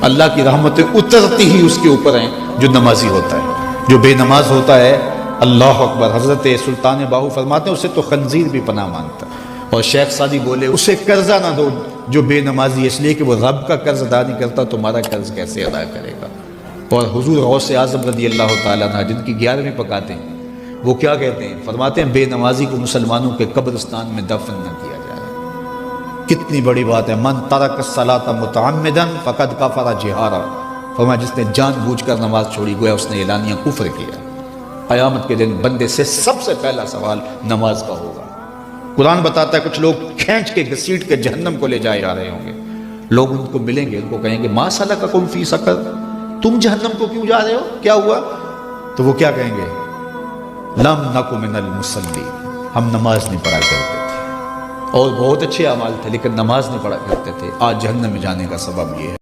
اللہ کی رحمتیں اترتی ہی اس کے اوپر ہیں جو نمازی ہوتا ہے۔ جو بے نماز ہوتا ہے، اللہ اکبر، حضرت سلطان باہو فرماتے ہیں اسے تو خنزیر بھی پناہ مانگتا ہے۔ اور شیخ سعدی بولے اسے قرضہ نہ دو جو بے نمازی، اس لیے کہ وہ رب کا قرض ادا نہیں کرتا، تمہارا قرض کیسے ادا کرے گا۔ اور حضور غوث اعظم رضی اللہ تعالیٰ عنہ جن کی 11ویں پکاتے ہیں، وہ کیا کہتے ہیں؟ فرماتے ہیں بے نمازی کو مسلمانوں کے قبرستان میں دفن نہ کیا جائے۔ کتنی بڑی بات ہے، من ترک الصلاۃ متعمدا فقد کفر جہارا، فرمایا جس نے جان بوجھ کر نماز چھوڑی گویا اس نے اعلانیہ کفر کیا۔ قیامت کے دن بندے سے سب سے پہلا سوال نماز کا ہوگا۔ قرآن بتاتا ہے کچھ لوگ کھینچ کے گھسیٹ کے جہنم کو لے جائے جا رہے ہوں گے، لوگ ان کو ملیں گے، ان کو کہیں گے ما سلککم فی سقر، تم جہنم کو کیوں جا رہے ہو، کیا ہوا؟ تو وہ کیا کہیں گے؟ لم نک من المصلین، ہم نماز نہیں پڑھا کرتے تھے، اور بہت اچھے اعمال تھے لیکن نماز نہیں پڑھا کرتے تھے، آج جہنم میں جانے کا سبب یہ ہے۔